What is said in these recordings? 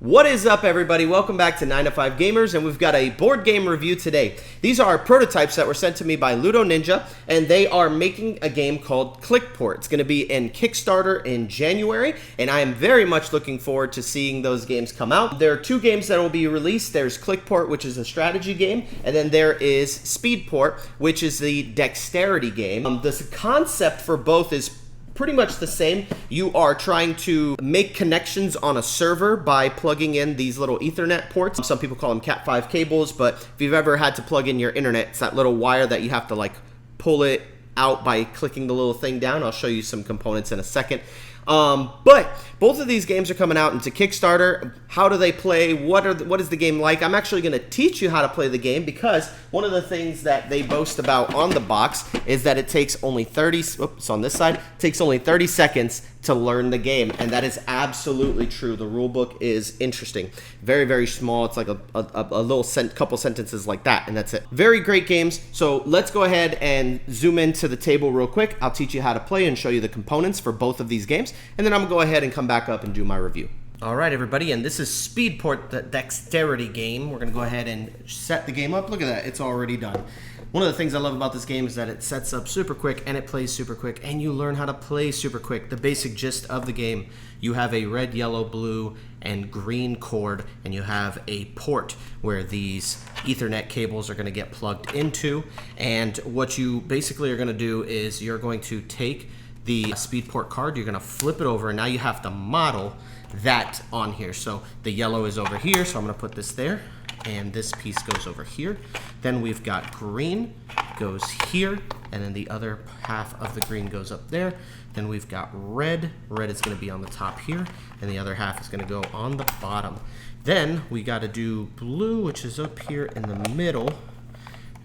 What is up, everybody? Welcome back to 9 to 5 Gamers, and we've got a board game review today. These are prototypes that were sent to me by Loodo Ninja, and they are making a game called Clickport. It's going to be in Kickstarter in January, and I am very much looking forward to seeing those games come out. There are two games that will be released. There's Clickport, which is a strategy game, and then there is Speedport, which is the Dexterity game. The concept for both is pretty much the same. You are trying to make connections on a server by plugging in these little Ethernet ports. Some people call them Cat5 cables, but if you've ever had to plug in your internet, it's that little wire that you have to like pull it out by clicking the little thing down. I'll show you some components in a second. But both of these games are coming out into Kickstarter. How do they play? What is the game like? I'm actually going to teach you how to play the game, because one of the things that they boast about on the box is that it takes only 30 seconds to learn the game, and that is absolutely true. The rule book is interesting. Very, very small. It's like a little couple sentences like that, and that's it. Very great games. So let's go ahead and zoom into the table real quick. I'll teach you how to play and show you the components for both of these games, and then I'm going to go ahead and come back up and do my review. All right, everybody, and this is Speedport, the Dexterity game. We're going to go ahead and set the game up. Look at that. It's already done. One of the things I love about this game is that it sets up super quick and it plays super quick, and you learn how to play super quick. The basic gist of the game: you have a red, yellow, blue, and green cord, and you have a port where these Ethernet cables are going to get plugged into. And what you basically are going to do is you're going to take the Speedport card, you're going to flip it over, and now you have to model that on here. So the yellow is over here, so I'm going to put this there, and this piece goes over here. Then we've got green goes here, and then the other half of the green goes up there. Then we've got red. Red is going to be on the top here, and the other half is going to go on the bottom. Then we got to do blue, which is up here in the middle.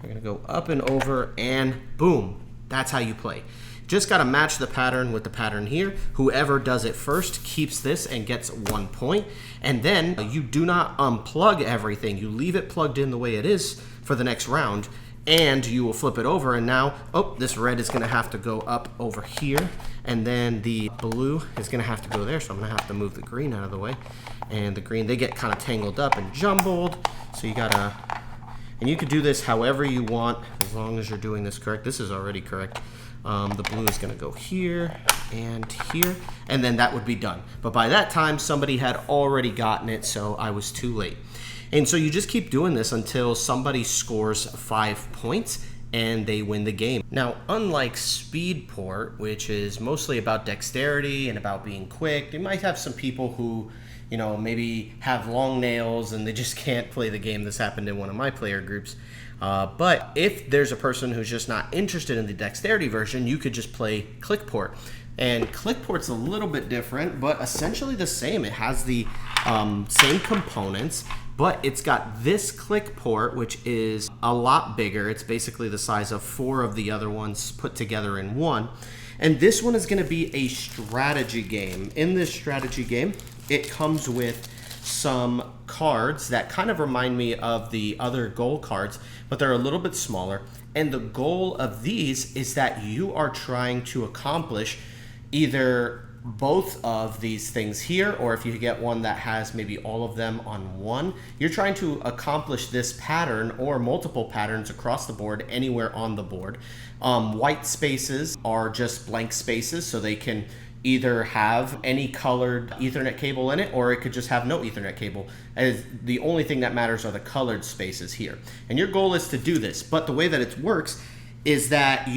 We're going to go up and over, and boom. That's how you play. Just got to match the pattern with the pattern here. Whoever does it first keeps this and gets 1 point. And then you do not unplug everything. You leave it plugged in the way it is for the next round, and you will flip it over. And now, oh, this red is going to have to go up over here, and then the blue is going to have to go there. So I'm going to have to move the green out of the way. And the green, they get kind of tangled up and jumbled. So you got to, and you could do this however you want, as long as you're doing this correct. This is already correct. The blue is going to go here, and then that would be done. But by that time, somebody had already gotten it, so I was too late. And so you just keep doing this until somebody scores 5 points, and they win the game. Now, unlike Speedport, which is mostly about dexterity and about being quick, you might have some people who, you know, maybe have long nails and they just can't play the game. This happened in one of my player groups. But if there's a person who's just not interested in the dexterity version, you could just play Clickport. And Clickport's a little bit different, but essentially the same. It has the same components, but it's got this Clickport, which is a lot bigger. It's basically the size of 4 of the other ones put together in one. And this one is going to be a strategy game. In this strategy game, it comes with some cards that kind of remind me of the other goal cards, but they're a little bit smaller. And the goal of these is that you are trying to accomplish either both of these things here, or if you get one that has maybe all of them on one, you're trying to accomplish this pattern or multiple patterns across the board, anywhere on the board. White spaces are just blank spaces, so they can either have any colored Ethernet cable in it, or it could just have no Ethernet cable. As the only thing that matters are the colored spaces here. And your goal is to do this, but the way that it works is that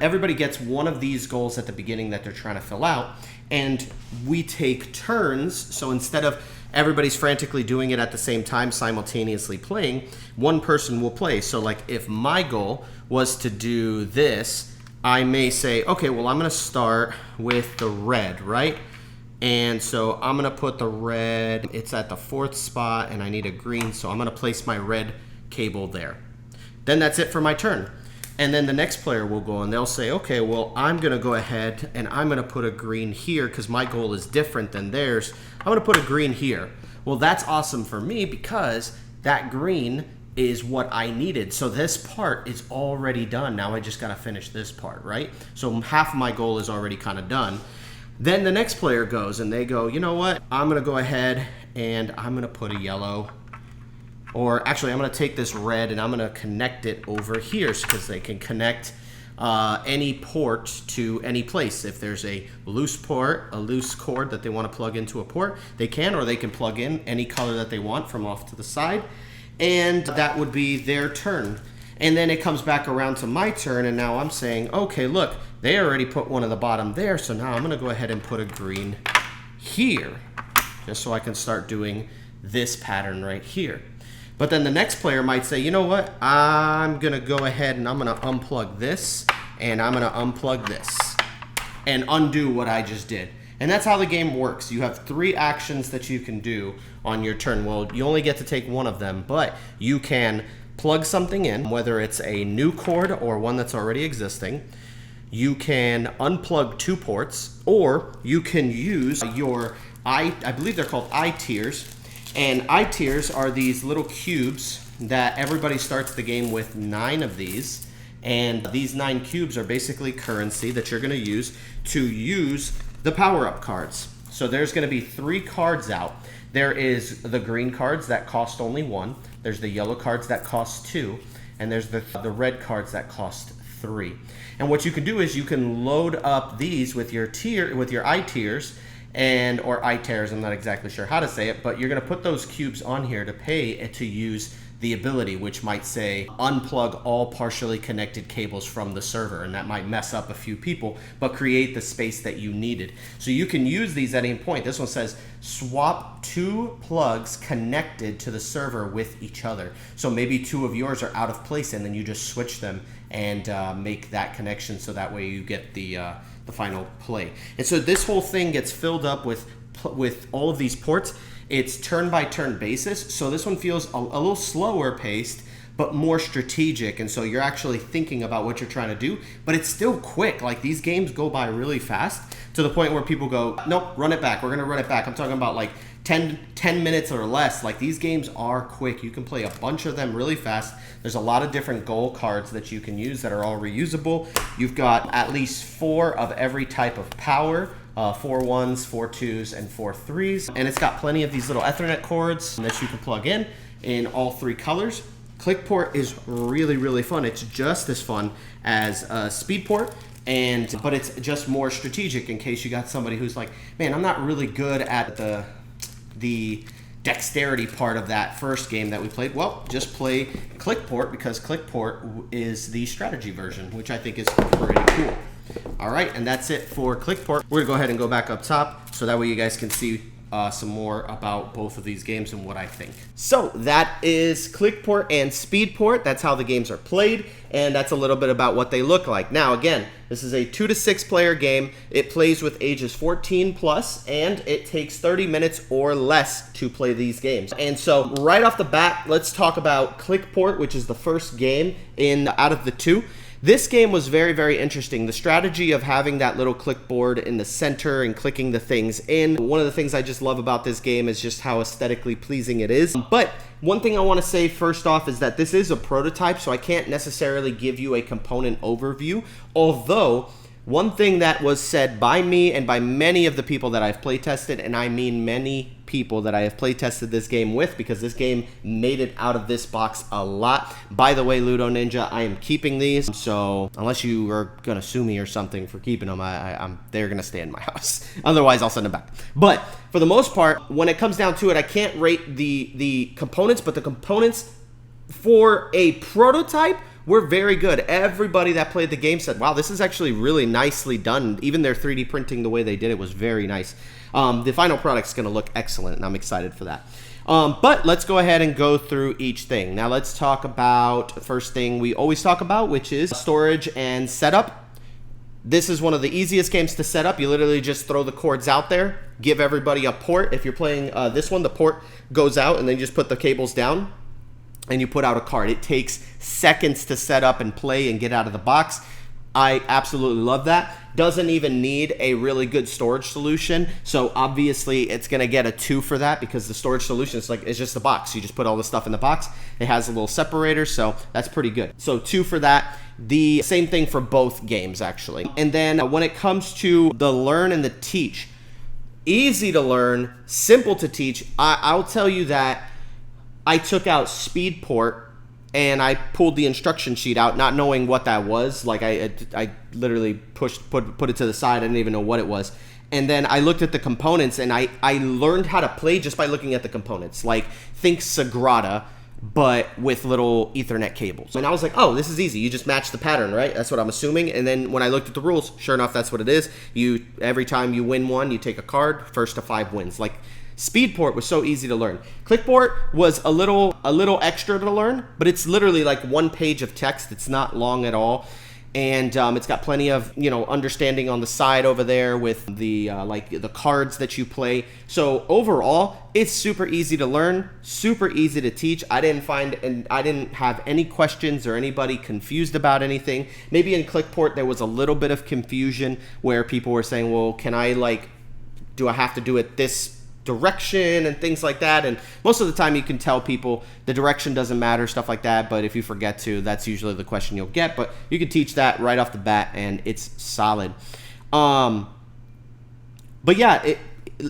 everybody gets one of these goals at the beginning that they're trying to fill out, and we take turns. So instead of everybody's frantically doing it at the same time, simultaneously playing, one person will play. So like if my goal was to do this, I may say, okay, well, I'm going to start with the red, right? And so I'm going to put the red, it's at the 4th spot, and I need a green, so I'm going to place my red cable there. Then that's it for my turn. And then the next player will go, and they'll say, okay, well, I'm going to go ahead, and I'm going to put a green here, because my goal is different than theirs. I'm going to put a green here. Well, that's awesome for me, because that green is what I needed. So this part is already done. Now I just got to finish this part, right? So half of my goal is already kind of done. Then the next player goes and they go, you know what? I'm going to go ahead and I'm gonna put a yellow, or actually I'm gonna take this red and I'm gonna connect it over here because they can connect any port to any place. If there's a loose port, a loose cord that they want to plug into a port, they can, or they can plug in any color that they want from off to the side, and that would be their turn. And then it comes back around to my turn, and now I'm saying, okay, look, they already put one at the bottom there, so now I'm gonna go ahead and put a green here, just so I can start doing this pattern right here. But then the next player might say, you know what, I'm gonna go ahead and I'm gonna unplug this, and I'm gonna unplug this, and undo what I just did. And that's how the game works. You have 3 actions that you can do on your turn. Well, you only get to take one of them, but you can plug something in, whether it's a new cord or one that's already existing. You can unplug 2 ports, or you can use your I believe they're called I tiers. And I tiers are these little cubes that everybody starts the game with 9 of these. And these 9 cubes are basically currency that you're going to use the power-up cards. So there's going to be 3 cards out. There is the green cards that cost only 1. There's the yellow cards that cost 2. And there's the red cards that cost 3. And what you can do is you can load up these with your I tiers, and or I tiers, I'm not exactly sure how to say it, but you're going to put those cubes on here to pay to use the ability, which might say unplug all partially connected cables from the server, and that might mess up a few people, but create the space that you needed. So you can use these at any point. This one says swap 2 plugs connected to the server with each other. So maybe 2 of yours are out of place, and then you just switch them and make that connection, so that way you get the final play. And so this whole thing gets filled up with all of these ports. It's turn-by-turn basis, so this one feels a little slower paced, but more strategic, and so you're actually thinking about what you're trying to do, but it's still quick. Like, these games go by really fast, to the point where people go, nope, run it back, we're gonna run it back. I'm talking about like 10 minutes or less. Like, these games are quick. You can play a bunch of them really fast. There's a lot of different goal cards that you can use that are all reusable. You've got at least 4 of every type of power. 4 1s, 4 2s, and 4 3s. And it's got plenty of these little Ethernet cords that you can plug in all 3 colors. Clickport is really, really fun. It's just as fun as Speedport, but it's just more strategic in case you got somebody who's like, man, I'm not really good at the dexterity part of that first game that we played. Well, just play Clickport, because Clickport is the strategy version, which I think is pretty cool. All right, and that's it for Clickport. We're gonna go ahead and go back up top, so that way you guys can see some more about both of these games and what I think. So that is Clickport and Speedport. That's how the games are played, and that's a little bit about what they look like. Now, again, this is a 2 to 6 player game. It plays with ages 14 plus, and it takes 30 minutes or less to play these games. And so right off the bat, let's talk about Clickport, which is the first game out of the 2. This game was very, very interesting. The strategy of having that little clipboard in the center and clicking the things in. One of the things I just love about this game is just how aesthetically pleasing it is. But one thing I want to say first off is that this is a prototype, so I can't necessarily give you a component overview. Although, one thing that was said by me and by many of the people that I've play tested, and I mean many people that I have play tested this game with, because this game made it out of this box a lot. By the way, Loodo Ninja, I am keeping these, so unless you are gonna sue me or something for keeping them, they're gonna stay in my house. Otherwise, I'll send them back. But for the most part, when it comes down to it, I can't rate the components, but the components for a prototype were very good. Everybody that played the game said, wow, this is actually really nicely done. Even their 3D printing, the way they did it, was very nice. The final product's going to look excellent, and I'm excited for that. But let's go ahead and go through each thing. Now let's talk about the first thing we always talk about, which is storage and setup. This is one of the easiest games to set up. You literally just throw the cords out there, give everybody a port. If you're playing this one, the port goes out, and then you just put the cables down, and you put out a card. It takes seconds to set up and play and get out of the box. I absolutely love that. Doesn't even need a really good storage solution. So obviously it's gonna get a 2 for that, because the storage solution is it's just a box. You just put all the stuff in the box. It has a little separator, so that's pretty good. So 2 for that. The same thing for both games, actually. And then when it comes to the learn and the teach, easy to learn, simple to teach. I'll tell you that I took out Speedport and I pulled the instruction sheet out, not knowing what that was. Like I literally put it to the side. I didn't even know what it was. And then I looked at the components, and I learned how to play just by looking at the components. Like, think Sagrada, but with little Ethernet cables. And I was like, oh, this is easy. You just match the pattern, right? That's what I'm assuming. And then when I looked at the rules, sure enough, that's what it is. Every time you win one, you take a card. First to 5 wins. Like, Speedport was so easy to learn. Clickport was a little extra to learn, but it's literally like 1 page of text. It's not long at all. And it's got plenty of, understanding on the side over there with the the cards that you play. So overall, it's super easy to learn, super easy to teach. I didn't have any questions or anybody confused about anything. Maybe in Clickport there was a little bit of confusion where people were saying, well, do I have to do it this direction and things like that? And most of the time you can tell people the direction doesn't matter, stuff like that. But if you forget to, that's usually the question you'll get. But you can teach that right off the bat, and it's solid. But yeah,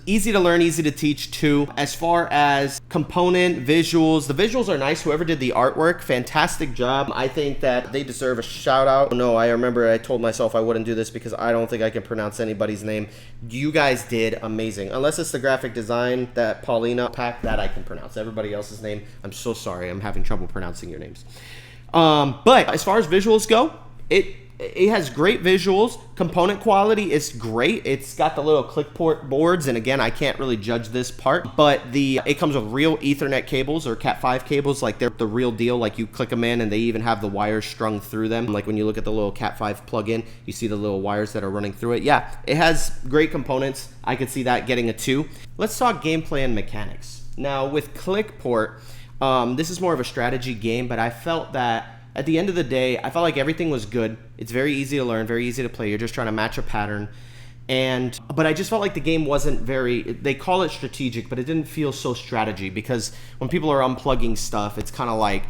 easy to learn, easy to teach too. As far as component visuals, the visuals are nice. Whoever did the artwork, fantastic job. I think that they deserve a shout out. No, I remember I told myself I wouldn't do this because I don't think I can pronounce anybody's name. You guys did amazing. Unless it's the graphic design, that Paulina pack, that I can pronounce. Everybody else's name, I'm so sorry. I'm having trouble pronouncing your names. But as far as visuals go, it has great visuals. Component quality is great. It's got the little Clickport boards, and again, I can't really judge this part, but it comes with real Ethernet cables or Cat5 cables, like they're the real deal. Like you click them in, and they even have the wires strung through them. Like when you look at the little Cat5 plug-in, you see the little wires that are running through it. Yeah, it has great components. I could see that getting a 2. Let's talk gameplay and mechanics. Now with Clickport, this is more of a strategy game, but I felt that at the end of the day, I felt like everything was good. It's very easy to learn, very easy to play. You're just trying to match a pattern. But I just felt like the game wasn't they call it strategic, but it didn't feel so strategy, because when people are unplugging stuff, it's kind of like,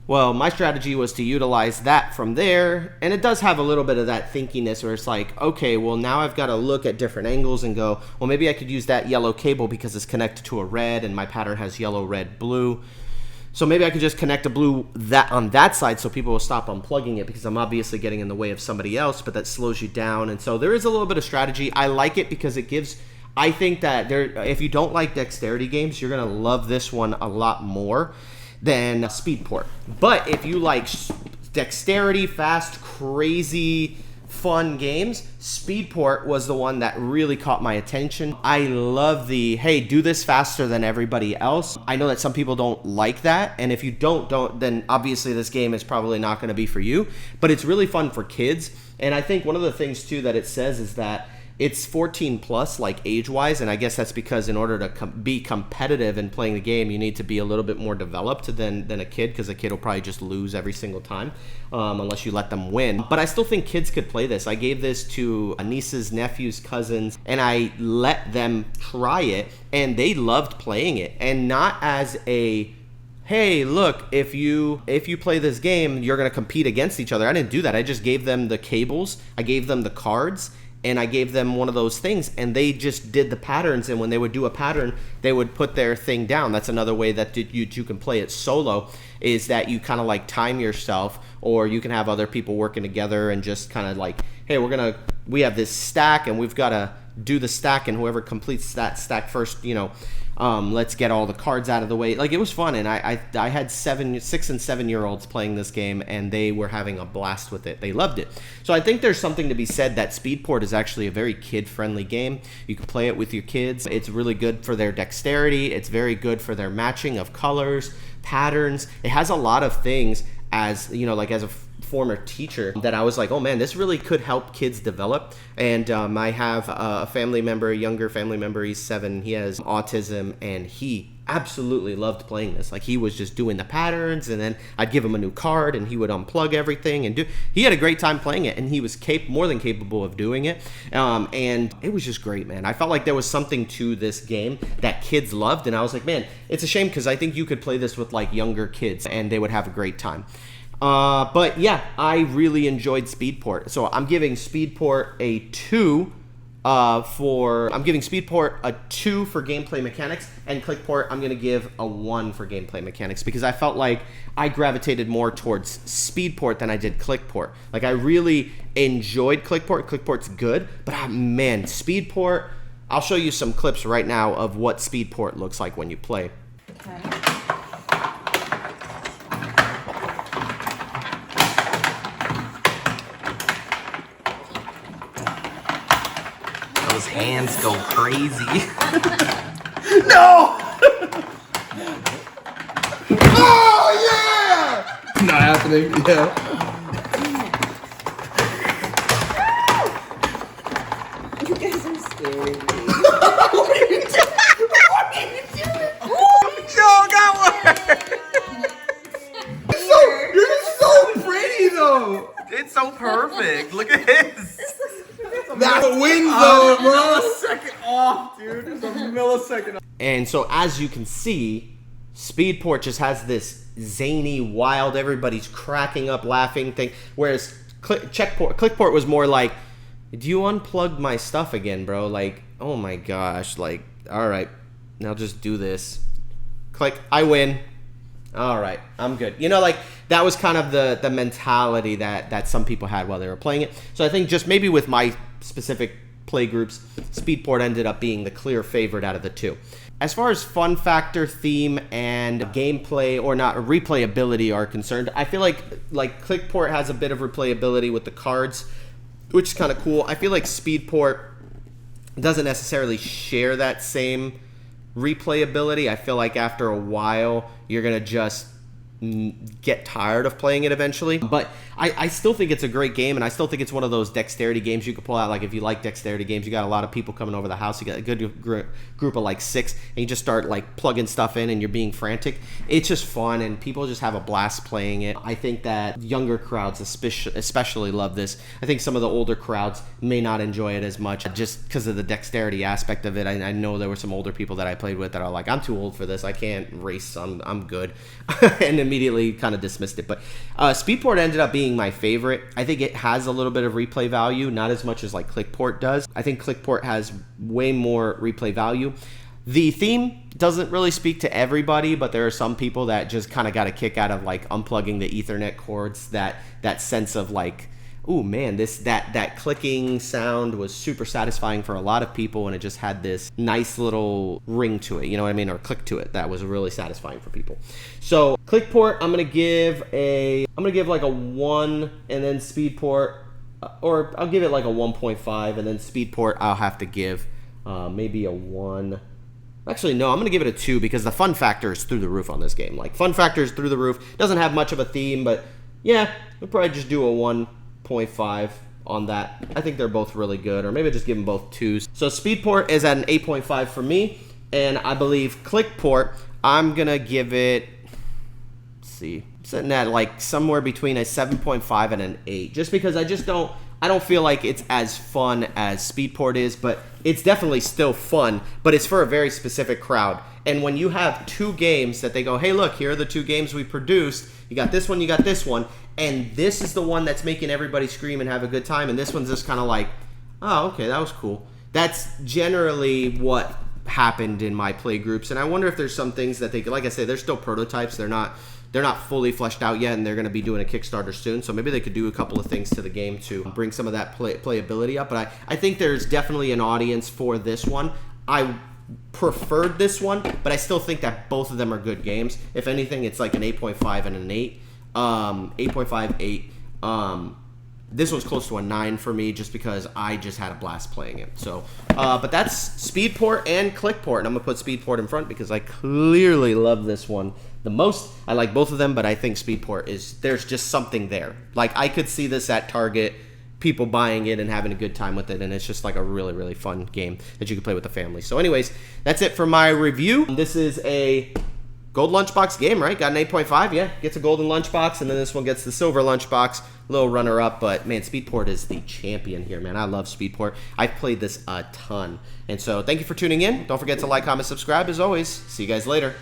well, my strategy was to utilize that from there. And it does have a little bit of that thinkiness where it's like, okay, well, now I've got to look at different angles and go, well, maybe I could use that yellow cable because it's connected to a red and my pattern has yellow, red, blue. So maybe I could just connect a blue on that side so people will stop unplugging it, because I'm obviously getting in the way of somebody else, but that slows you down. And so there is a little bit of strategy. I like it because it gives, I think that if you don't like dexterity games, you're going to love this one a lot more than Speedport. But if you like dexterity, fast, crazy, fun games, Speedport was the one that really caught my attention. I love hey, do this faster than everybody else. I know that some people don't like that, and if you don't, then obviously this game is probably not going to be for you, but it's really fun for kids. And I think one of the things too that it says is that it's 14 plus, like age-wise, and I guess that's because in order to be competitive in playing the game, you need to be a little bit more developed than a kid, because a kid will probably just lose every single time unless you let them win. But I still think kids could play this. I gave this to nieces, nephews, cousins, and I let them try it, and they loved playing it. And not as a, hey, look, if you play this game, you're going to compete against each other. I didn't do that. I just gave them the cables. I gave them the cards. And I gave them one of those things, and they just did the patterns. And when they would do a pattern, they would put their thing down. That's another way that you can play it solo, is that you kind of like time yourself, or you can have other people working together and just kind of like, hey, we have this stack, and we've got to do the stack, and whoever completes that stack first, let's get all the cards out of the way. Like, it was fun, and I had 6 and 7-year-olds playing this game, and they were having a blast with it. They loved it. So I think there's something to be said that Speedport is actually a very kid-friendly game. You can play it with your kids. It's really good for their dexterity. It's very good for their matching of colors, patterns. It has a lot of things, as like as a former teacher, that I was like, oh man, this really could help kids develop. And I have a family member, a younger family member. He's 7. He has autism, and he absolutely loved playing this. Like, he was just doing the patterns, and then I'd give him a new card, and he would unplug everything and he had a great time playing it, and he was more than capable of doing it. And it was just great, man. I felt like there was something to this game that kids loved, and I was like, man, it's a shame, because I think you could play this with like younger kids and they would have a great time. But yeah, I really enjoyed Speedport. So I'm giving Speedport a 2 I'm giving Speedport a 2 for gameplay mechanics, and Clickport I'm gonna give a 1 for gameplay mechanics, because I felt like I gravitated more towards Speedport than I did Clickport. Like, I really enjoyed Clickport. Clickport's good, but man, Speedport, I'll show you some clips right now of what Speedport looks like when you play. Okay. Those hands go crazy. No! Oh, yeah! Not happening, yeah. You guys are scaring me. What are you doing? What are you doing? Yo, that worked! You're so pretty, though. It's so perfect. Look at his. That's a win zone, bro. Millisecond off, dude. It's a millisecond off. And so, as you can see, Speedport just has this zany, wild, everybody's cracking up, laughing thing. Whereas Clickport was more like, do you unplug my stuff again, bro? Like, oh my gosh, like, all right, now just do this. Click, I win. All right, I'm good. You know, like, that was kind of the mentality that some people had while they were playing it. So I think just maybe with my specific play groups, Speedport ended up being the clear favorite out of the two. As far as fun factor, theme, and gameplay, or not, replayability are concerned, I feel like Clickport has a bit of replayability with the cards, which is kind of cool. I feel like Speedport doesn't necessarily share that same replayability. I feel like after a while, you're going to just get tired of playing it eventually. But I still think it's a great game, and I still think it's one of those dexterity games you could pull out. Like, if you like dexterity games, you got a lot of people coming over the house, you got a good group of like 6, and you just start like plugging stuff in and you're being frantic. It's just fun, and people just have a blast playing it. I think that younger crowds especially love this. I think some of the older crowds may not enjoy it as much just because of the dexterity aspect of it. I know there were some older people that I played with that are like, I'm too old for this, I can't race, I'm good. And immediately kind of dismissed it. But Speedport ended up being my favorite. I think it has a little bit of replay value, not as much as like Clickport does. I think Clickport has way more replay value. The theme doesn't really speak to everybody, but there are some people that just kind of got a kick out of like unplugging the Ethernet cords, that sense of like, ooh man, that clicking sound was super satisfying for a lot of people, and it just had this nice little ring to it, you know what I mean, or click to it that was really satisfying for people. So Clickport, I'm gonna give like a 1, and then Speedport, or I'll give it like a 1.5, and then Speedport I'll have to give maybe a 1. Actually, no, I'm going to give it a 2, because the fun factor is through the roof on this game. Like, fun factor is through the roof. Doesn't have much of a theme, but yeah, we'll probably just do a 1.5 on that. I think they're both really good, or maybe just give them both 2s. So Speedport is at an 8.5 for me, and I believe Clickport, I'm going to give it, let's see, I'm sitting at like somewhere between a 7.5 and an 8, just because I don't feel like it's as fun as Speedport is, but it's definitely still fun, but it's for a very specific crowd. And when you have 2 games that they go, hey, look, here are the 2 games we produced. You got this one, you got this one, and this is the one that's making everybody scream and have a good time, and this one's just kind of like, oh, okay, that was cool. That's generally what happened in my play groups, and I wonder if there's some things that they, like I say, they're still prototypes. They're not fully fleshed out yet, and they're going to be doing a Kickstarter soon, so maybe they could do a couple of things to the game to bring some of that playability up. But I think there's definitely an audience for this one. I preferred this one, but I still think that both of them are good games. If anything, it's like an 8.5 and an 8. 8.5, 8. This one's close to a 9 for me, just because I just had a blast playing it. So, but that's Speedport and Clickport, and I'm going to put Speedport in front because I clearly love this one the most. I like both of them, but I think Speedport there's just something there. Like, I could see this at Target, people buying it and having a good time with it, and it's just like a really, really fun game that you can play with the family. So anyways, that's it for my review. This is a gold lunchbox game, right? Got an 8.5, yeah. Gets a golden lunchbox, and then this one gets the silver lunchbox. Little runner-up, but man, Speedport is the champion here, man. I love Speedport. I've played this a ton. And so thank you for tuning in. Don't forget to like, comment, subscribe. As always, see you guys later.